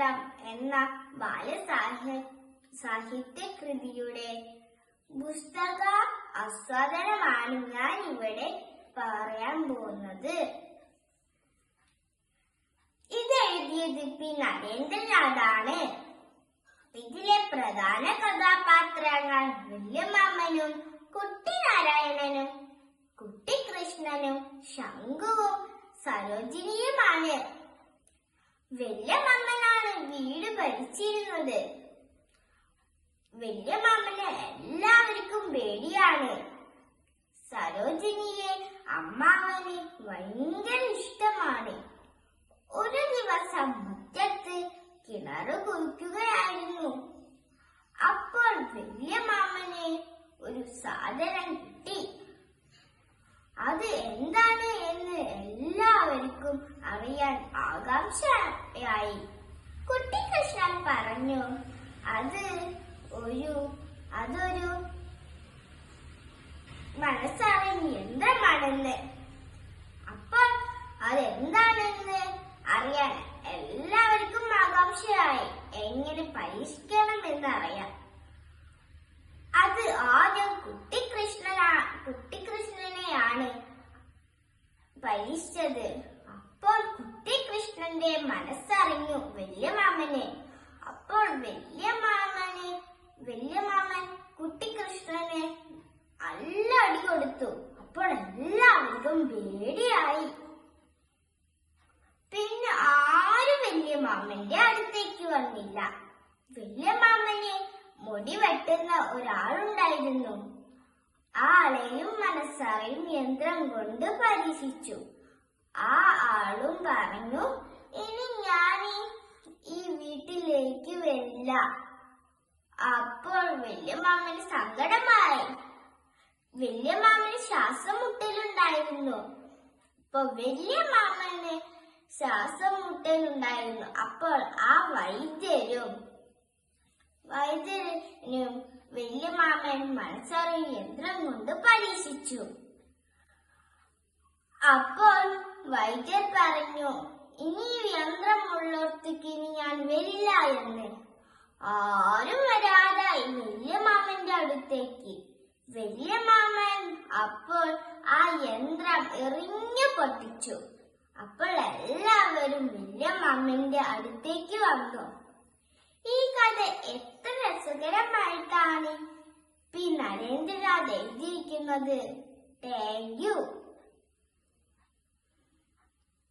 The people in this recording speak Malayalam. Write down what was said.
യന്ത്രം എന്ന ബാലസാഹിത്യ കൃതിയുടെ പുസ്തക ആസ്വാദനമാണ് ഞാൻ ഇവിടെ പറയാൻ പോകുന്നത്. ഇത് എഴുതിയത് പി. നരേന്ദ്രനാഥാണ്. ഇതിലെ പ്രധാന കഥാപാത്രങ്ങൾ വല്യമാമനും കുട്ടിനാരായണനും കുട്ടിക്കൃഷ്ണനും ശംഖുവും സരോജിനിയുമാണ്. വല്യമാമനാണ് വീട് ഭരിച്ചിരുന്നത്. വല്യമാമന് എല്ലാവർക്കും പേടിയാണ്. സരോജിനിയെ അമ്മാവന് ഭയങ്കര ഇഷ്ടമാണ്. ഒരു ദിവസം മുറ്റത്ത് കിണറ് കുഴിക്കുകയായിരുന്നു. അപ്പോൾ വല്യമാമന് ഒരു സാധനം കിട്ടി. അത് എന്താണ് എന്ന് എല്ലാവർക്കും അറിയാൻ ആകാംക്ഷയായി. കുട്ടിക്കൃഷ്ണൻ പറഞ്ഞു, അതൊരു മനസ്സറിയും യന്ത്രമാണെന്ന്. അപ്പോൾ അതെന്താണെന്ന് അറിയാൻ എല്ലാവർക്കും ആകാംക്ഷയായി. എങ്ങനെ പരീക്ഷിക്കണമെന്ന് അറിയാം. അത് ആദ്യം കുട്ടിക്കൃഷ്ണനെയാണ് പരീക്ഷിച്ചത്. അപ്പോൾ കുട്ടിക്കൃഷ്ണന്റെ മനസ്സറിഞ്ഞു വല്യമാമന്. അപ്പോൾ വല്യമാമൻ കുട്ടിക്കൃഷ്ണന് നല്ല അടി കൊടുത്തു. അപ്പോൾ എല്ലാവർക്കും പേടിയായി. പിന്നെ ആരും വല്യമാമന്റെ അടുത്തേക്ക് വന്നില്ല. വല്യമാമനെ മുടി വെട്ടുന്ന ഒരാളുണ്ടായിരുന്നു. ആളെയും മനസ്സറിയും യന്ത്രം കൊണ്ട് പരീക്ഷിച്ചു. ആ ആളും പറഞ്ഞു, ഇനി ഞാൻ ഈ വീട്ടിലേക്ക് വരില്ല. അപ്പോൾ വല്യമാമന് സങ്കടമായി. വല്യമാമന് ശ്വാസം മുട്ടലുണ്ടായിരുന്നു. അപ്പോൾ ആ വൈദ്യനും വല്യമാമൻ മനസ്സറിയും യന്ത്രം കൊണ്ട് പരീക്ഷിച്ചു. അപ്പോൾ വൈദ്യർ പറഞ്ഞു, ഇനി യന്ത്രമുള്ളോടത്തേക്ക് ഇനി ഞാൻ വരില്ല എന്ന്. ആരും വരാതായി വല്യമാമന്റെ അടുത്തേക്ക്. വല്യമാമൻ അപ്പോൾ ആ യന്ത്രം എറിഞ്ഞു പൊട്ടിച്ചു. അപ്പോൾ എല്ലാവരും വല്യമാമന്റെ അടുത്തേക്ക് വന്നു. ഈ കഥ എത്ര രസകരമായിട്ടാണ് പി. നരേന്ദ്രനാഥ് എഴുതിയിരിക്കുന്നത്. Thank you.